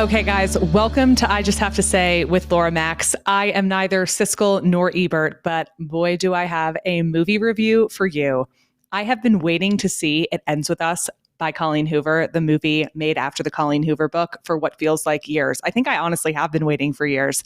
Okay, guys, welcome to I Just Have to Say with Laura Max. I am neither Siskel nor Ebert, but boy, do I have a movie review for you. I have been waiting to see It Ends With Us by Colleen Hoover, the movie made after the Colleen Hoover book, for what feels like years. I think I honestly have been waiting for years.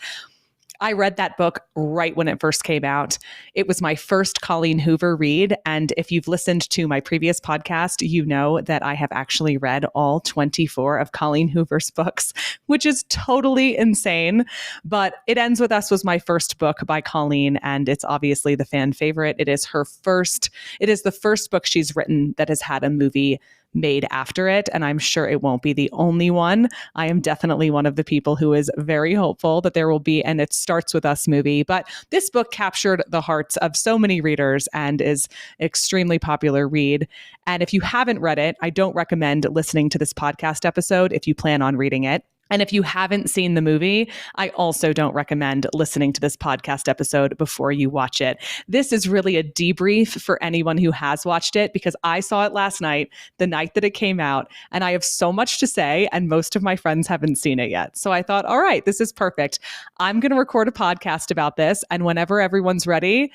I read that book right when it first came out. It was my first Colleen Hoover read. And if you've listened to my previous podcast, you know that I have actually read all 24 of Colleen Hoover's books, which is totally insane. But It Ends With Us was my first book by Colleen, and it's obviously the fan favorite. It is the first book she's written that has had a movie made after it, and I'm sure it won't be the only one. I am definitely one of the people who is very hopeful that there will be an It Starts With Us movie. But this book captured the hearts of so many readers and is an extremely popular read. And if you haven't read it, I don't recommend listening to this podcast episode if you plan on reading it. And if you haven't seen the movie, I also don't recommend listening to this podcast episode before you watch it. This is really a debrief for anyone who has watched it, because I saw it last night, the night that it came out, and I have so much to say, and most of my friends haven't seen it yet. So I thought, all right, this is perfect. I'm going to record a podcast about this, and whenever everyone's ready,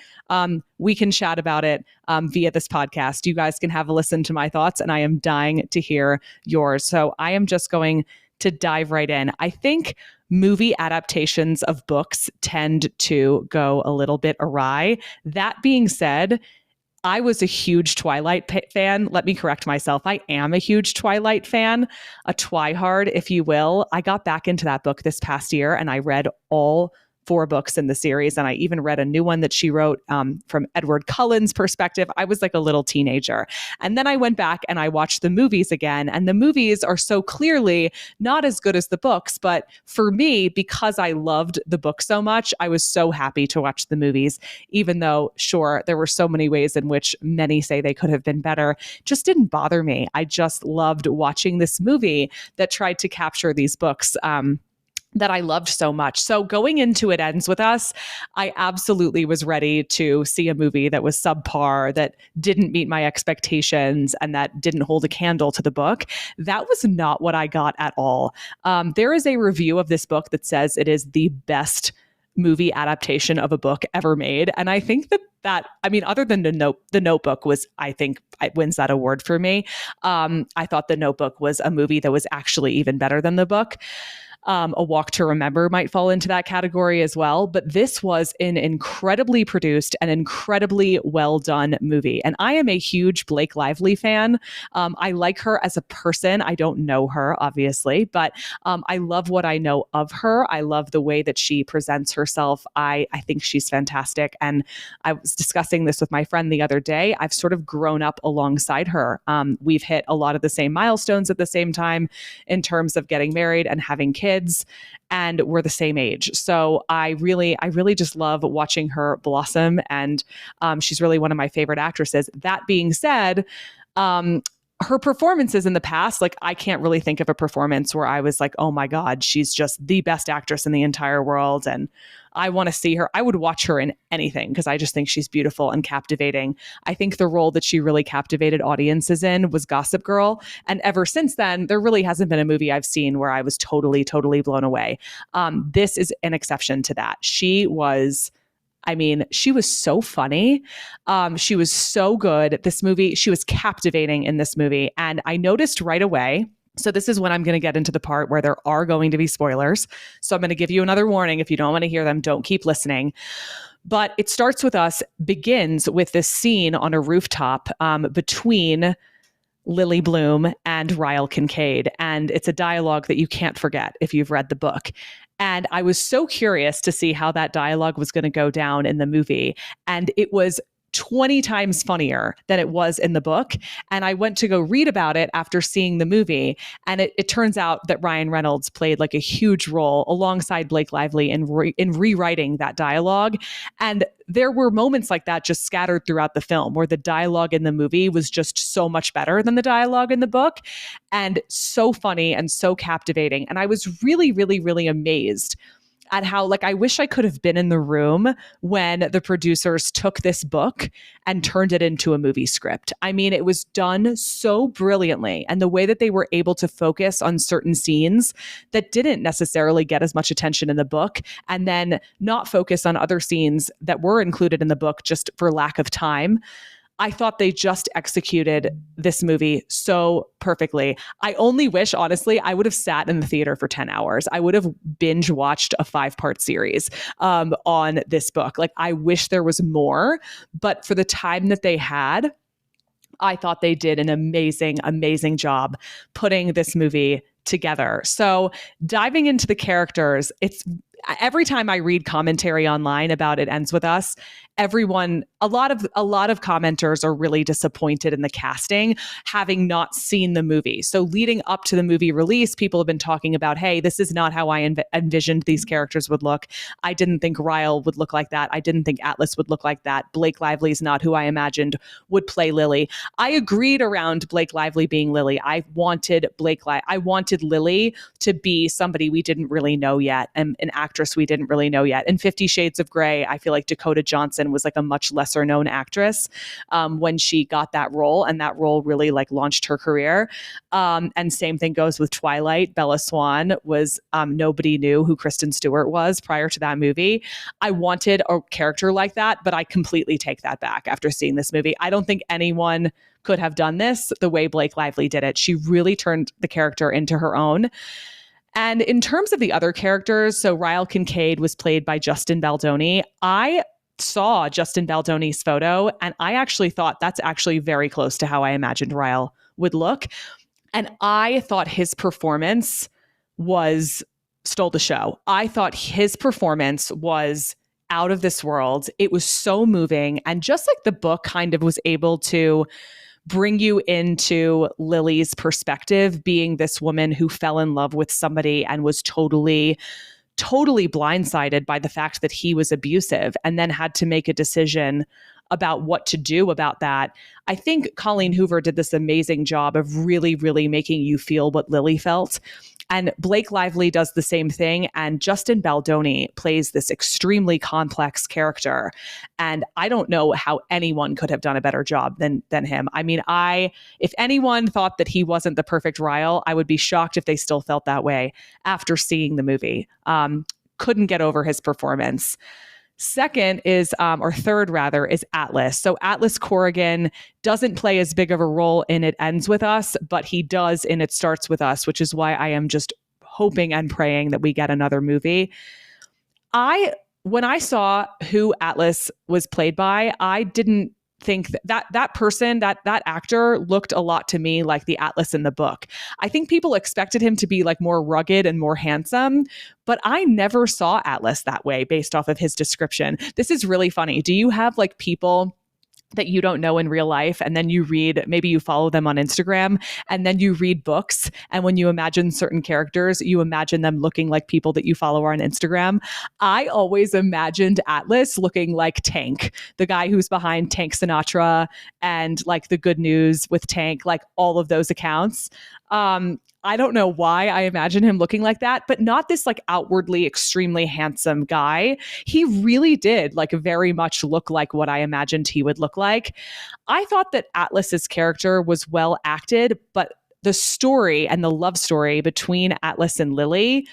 we can chat about it via this podcast. You guys can have a listen to my thoughts, and I am dying to hear yours. So I am just going to dive right in. I think movie adaptations of books tend to go a little bit awry. That being said, I was a huge Twilight fan. Let me correct myself. I am a huge Twilight fan, a twihard, if you will. I got back into that book this past year, and I read all 4 books in the series. And I even read a new one that she wrote from Edward Cullen's perspective. I was like a little teenager. And then I went back and I watched the movies again. And the movies are so clearly not as good as the books. But for me, because I loved the book so much, I was so happy to watch the movies, even though, sure, there were so many ways in which many say they could have been better. Just didn't bother me. I just loved watching this movie that tried to capture these books that I loved so much. So going into It Ends With Us, I absolutely was ready to see a movie that was subpar, that didn't meet my expectations, and that didn't hold a candle to the book. That was not what I got at all. There is a review of this book that says it is the best movie adaptation of a book ever made. And I think that I mean, other than the Notebook was, I think, it wins that award for me. I thought The Notebook was a movie that was actually even better than the book. A Walk to Remember might fall into that category as well. But this was an incredibly produced and incredibly well done movie. And I am a huge Blake Lively fan. I like her as a person. I don't know her, obviously, but I love what I know of her. I love the way that she presents herself. I think she's fantastic. And I was discussing this with my friend the other day. I've sort of grown up alongside her. We've hit a lot of the same milestones at the same time in terms of getting married and having kids. And we're the same age. So I really just love watching her blossom. And she's really one of my favorite actresses. That being said, her performances in the past, like I can't really think of a performance where I was like, oh my God, she's just the best actress in the entire world. And I want to see her. I would watch her in anything because I just think she's beautiful and captivating. I think the role that she really captivated audiences in was Gossip Girl. And ever since then, there really hasn't been a movie I've seen where I was totally blown away. This is an exception to that. She was so funny. She was so good. This movie, she was captivating in this movie. And I noticed right away, so this is when I'm going to get into the part where there are going to be spoilers. So I'm going to give you another warning. If you don't want to hear them, don't keep listening. But It Starts With Us begins with this scene on a rooftop between Lily Bloom and Ryle Kincaid. And it's a dialogue that you can't forget if you've read the book. And I was so curious to see how that dialogue was going to go down in the movie. And it was 20 times funnier than it was in the book. And I went to go read about it after seeing the movie. And it turns out that Ryan Reynolds played like a huge role alongside Blake Lively in rewriting that dialogue. And there were moments like that just scattered throughout the film where the dialogue in the movie was just so much better than the dialogue in the book, and so funny and so captivating. And I was really amazed at how, like, I wish I could have been in the room when the producers took this book and turned it into a movie script. I mean, it was done so brilliantly. And the way that they were able to focus on certain scenes that didn't necessarily get as much attention in the book, and then not focus on other scenes that were included in the book just for lack of time. I thought they just executed this movie so perfectly. I only wish, honestly, I would have sat in the theater for 10 hours. I would have binge watched a 5-part series on this book. Like, I wish there was more, but for the time that they had, I thought they did an amazing, amazing job putting this movie together. So diving into the characters, it's every time I read commentary online about It Ends With Us, everyone, a lot of commenters are really disappointed in the casting, having not seen the movie. So leading up to the movie release, people have been talking about, hey, this is not how I envisioned these characters would look. I didn't think Ryle would look like that. I didn't think Atlas would look like that. Blake Lively is not who I imagined would play Lily. I agreed around Blake Lively being Lily. I wanted Lily to be somebody we didn't really know yet, and an actress we didn't really know yet. In 50 Shades of Grey, I feel like Dakota Johnson was like a much lesser known actress when she got that role, and that role really like launched her career. And same thing goes with Twilight. Bella Swan was nobody knew who Kristen Stewart was prior to that movie. I wanted a character like that, but I completely take that back after seeing this movie. I don't think anyone could have done this the way Blake Lively did it. She really turned the character into her own. And in terms of the other characters, so Ryle Kincaid was played by Justin Baldoni. I saw Justin Baldoni's photo, and I actually thought that's actually very close to how I imagined Ryle would look. And I thought his performance stole the show. I thought his performance was out of this world. It was so moving. And just like the book kind of was able to bring you into Lily's perspective, being this woman who fell in love with somebody and was totally blindsided by the fact that he was abusive, and then had to make a decision about what to do about that. I think Colleen Hoover did this amazing job of really, really making you feel what Lily felt. And Blake Lively does the same thing. And Justin Baldoni plays this extremely complex character. And I don't know how anyone could have done a better job than him. I mean, if anyone thought that he wasn't the perfect Ryle, I would be shocked if they still felt that way after seeing the movie. Couldn't get over his performance. Second is, or third rather, is Atlas. So Atlas Corrigan doesn't play as big of a role in It Ends With Us, but he does in It Starts With Us, which is why I am just hoping and praying that we get another movie. When I saw who Atlas was played by, I didn't think that person, that actor looked a lot to me like the Atlas in the book. I think people expected him to be like more rugged and more handsome, but I never saw Atlas that way based off of his description. This is really funny. Do you have like people that you don't know in real life, and then you read, maybe you follow them on Instagram, and then you read books, and when you imagine certain characters, you imagine them looking like people that you follow on Instagram? I always imagined Atlas looking like Tank, the guy who's behind Tank Sinatra and like The Good News with Tank, like all of those accounts. I don't know why I imagine him looking like that, but not this like outwardly extremely handsome guy. He really did like very much look like what I imagined he would look like. I thought that Atlas's character was well acted, but the story and the love story between Atlas and Lily,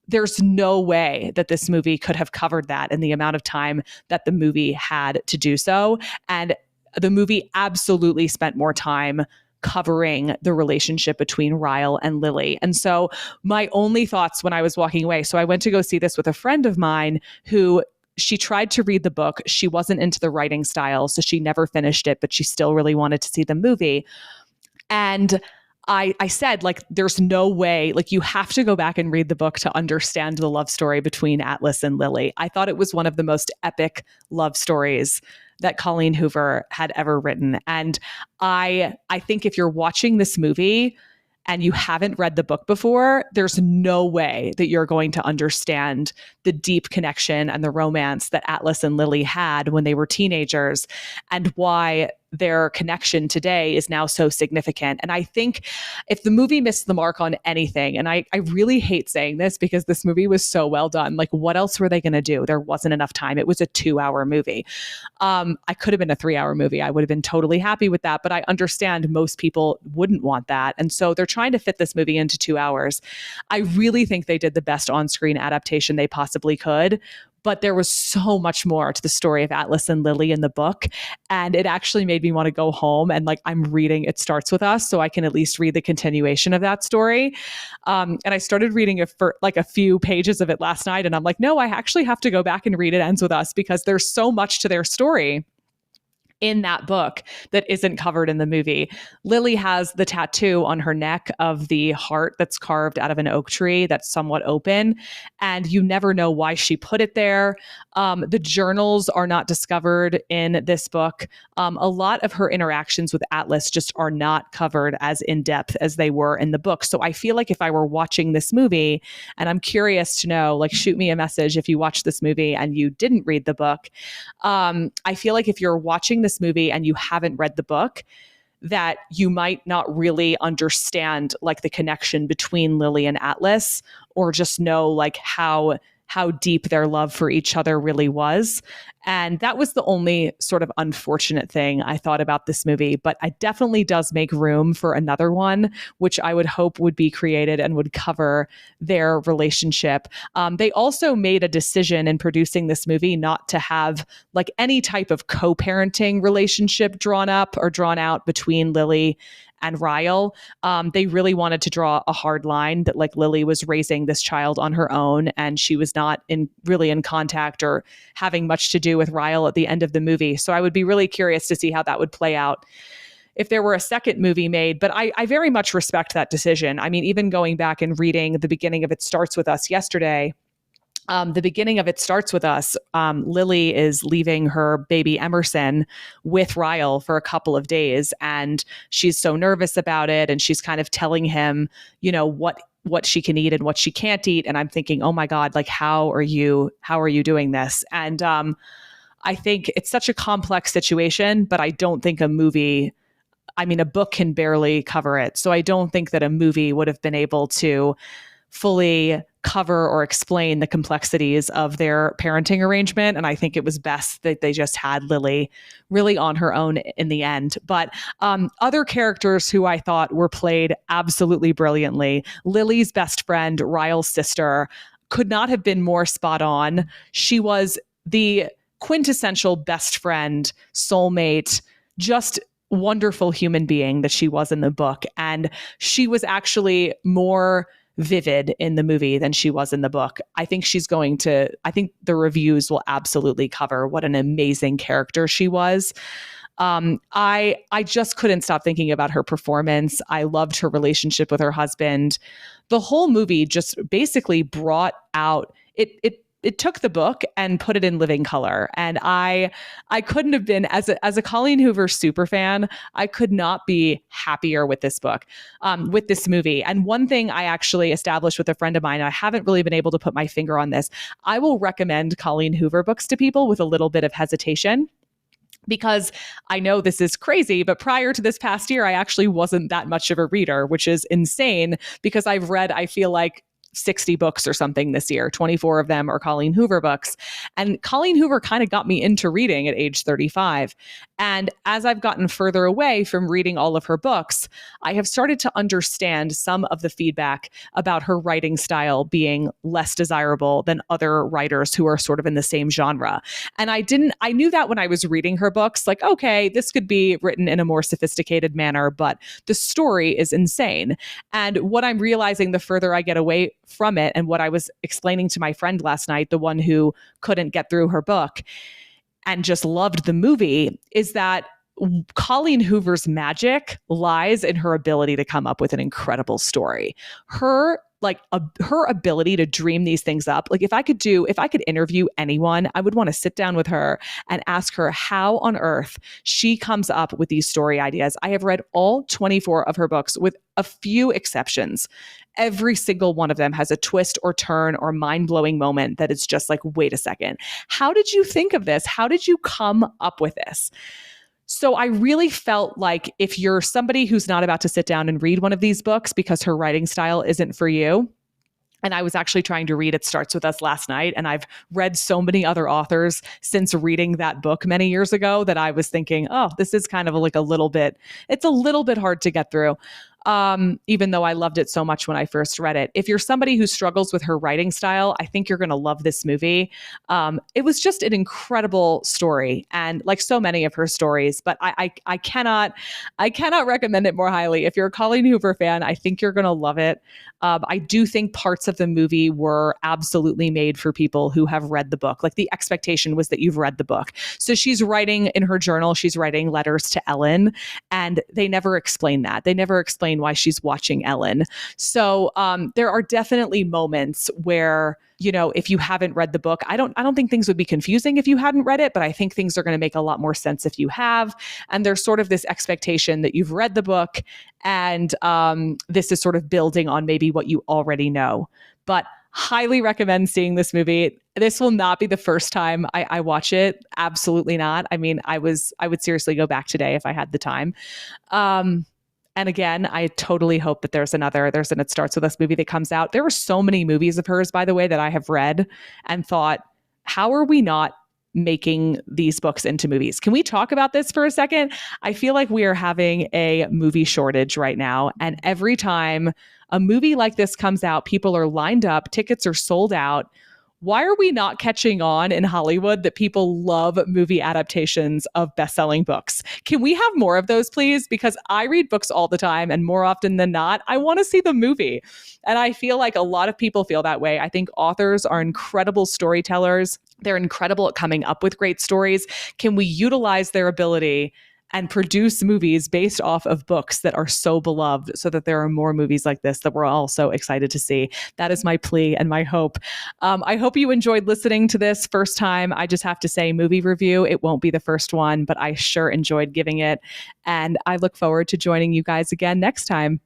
there's no way that this movie could have covered that in the amount of time that the movie had to do so. And the movie absolutely spent more time covering the relationship between Ryle and Lily. And so my only thoughts when I was walking away, so I went to go see this with a friend of mine who she tried to read the book. She wasn't into the writing style, so she never finished it, but she still really wanted to see the movie. And I said, like, there's no way, like, you have to go back and read the book to understand the love story between Atlas and Lily. I thought it was one of the most epic love stories that Colleen Hoover had ever written. And I think if you're watching this movie and you haven't read the book before, there's no way that you're going to understand the deep connection and the romance that Atlas and Lily had when they were teenagers, and why their connection today is now so significant. And I think if the movie missed the mark on anything, and I really hate saying this because this movie was so well done, like what else were they going to do? There wasn't enough time. It was a 2-hour movie. I could have been a 3-hour movie. I would have been totally happy with that, but I understand most people wouldn't want that. And so they're trying to fit this movie into 2 hours. I really think they did the best on-screen adaptation they possibly could. But there was so much more to the story of Atlas and Lily in the book. And it actually made me want to go home and like I'm reading It Starts With Us so I can at least read the continuation of that story. And I started reading it for like a few pages of it last night. And I'm like, no, I actually have to go back and read It Ends With Us because there's so much to their story in that book that isn't covered in the movie. Lily has the tattoo on her neck of the heart that's carved out of an oak tree that's somewhat open, and you never know why she put it there. The journals are not discovered in this book. A lot of her interactions with Atlas just are not covered as in depth as they were in the book. So I feel like if I were watching this movie, and I'm curious to know, like shoot me a message if you watched this movie and you didn't read the book. I feel like if you're watching this movie and you haven't read the book, that you might not really understand like the connection between Lily and Atlas, or just know like how deep their love for each other really was. And that was the only sort of unfortunate thing I thought about this movie, but it definitely does make room for another one, which I would hope would be created and would cover their relationship. They also made a decision in producing this movie not to have like any type of co-parenting relationship drawn up or drawn out between Lily and Ryle. They really wanted to draw a hard line that like Lily was raising this child on her own and she was not really in contact or having much to do with Ryle at the end of the movie. So I would be really curious to see how that would play out if there were a second movie made. But I very much respect that decision. I mean, even going back and reading the beginning of It Starts With Us yesterday, the beginning of It Starts With Us, Lily is leaving her baby Emerson with Ryle for a couple of days. And she's so nervous about it. And she's kind of telling him, you know, what she can eat and what she can't eat. And I'm thinking, oh my God, like, how are you doing this? And I think it's such a complex situation, but I don't think a book can barely cover it. So I don't think that a movie would have been able to fully cover or explain the complexities of their parenting arrangement. And I think it was best that they just had Lily really on her own in the end. But other characters who I thought were played absolutely brilliantly. Lily's best friend, Ryle's sister, could not have been more spot on. She was the quintessential best friend, soulmate, just wonderful human being that she was in the book. And she was actually more vivid in the movie than she was in the book. I think the reviews will absolutely cover what an amazing character she was. I just couldn't stop thinking about her performance. I loved her relationship with her husband. The whole movie just basically brought out it took the book and put it in living color. And I couldn't have been, as a Colleen Hoover super fan, I could not be happier with this book, with this movie. And one thing I actually established with a friend of mine, I haven't really been able to put my finger on this. I will recommend Colleen Hoover books to people with a little bit of hesitation, because I know this is crazy, but prior to this past year, I actually wasn't that much of a reader, which is insane because I've read, I feel like, 60 books or something this year. 24 of them are Colleen Hoover books. And Colleen Hoover kind of got me into reading at age 35. And as I've gotten further away from reading all of her books, I have started to understand some of the feedback about her writing style being less desirable than other writers who are sort of in the same genre. And I knew that when I was reading her books, like, okay, this could be written in a more sophisticated manner, but the story is insane. And what I'm realizing the further I get away from it, and what I was explaining to my friend last night, the one who couldn't get through her book and just loved the movie, is that Colleen Hoover's magic lies in her ability to come up with an incredible story. Her ability to dream these things up. Like if I could interview anyone, I would want to sit down with her and ask her how on earth she comes up with these story ideas. I have read all 24 of her books with a few exceptions. Every single one of them has a twist or turn or mind-blowing moment that is just like, wait a second, how did you think of this? How did you come up with this? So I really felt like if you're somebody who's not about to sit down and read one of these books because her writing style isn't for you, and I was actually trying to read It Starts With Us last night, and I've read so many other authors since reading that book many years ago that I was thinking, oh, this is kind of like it's a little bit hard to get through. Even though I loved it so much when I first read it. If you're somebody who struggles with her writing style, I think you're going to love this movie. It was just an incredible story, and like so many of her stories, but I cannot recommend it more highly. If you're a Colleen Hoover fan, I think you're going to love it. I do think parts of the movie were absolutely made for people who have read the book. Like the expectation was that you've read the book. So she's writing in her journal, she's writing letters to Ellen, and they never explain that. They never explain why she's watching Ellen. So there are definitely moments where, you know, if you haven't read the book, I don't think things would be confusing if you hadn't read it, but I think things are going to make a lot more sense if you have. And there's sort of this expectation that you've read the book, and this is sort of building on maybe what you already know. But highly recommend seeing this movie. This will not be the first time I watch it. Absolutely not. I mean, I would seriously go back today if I had the time. And again, I totally hope that there's an It Starts With Us movie that comes out. There were so many movies of hers, by the way, that I have read and thought, how are we not making these books into movies? Can we talk about this for a second? I feel like we are having a movie shortage right now. And every time a movie like this comes out, people are lined up, tickets are sold out. Why are we not catching on in Hollywood that people love movie adaptations of best-selling books? Can we have more of those, please? Because I read books all the time, and more often than not, I want to see the movie. And I feel like a lot of people feel that way. I think authors are incredible storytellers. They're incredible at coming up with great stories. Can we utilize their ability and produce movies based off of books that are so beloved, so that there are more movies like this that we're all so excited to see? That is my plea and my hope. I hope you enjoyed listening to this first time. I just have to say, movie review, it won't be the first one, but I sure enjoyed giving it. And I look forward to joining you guys again next time.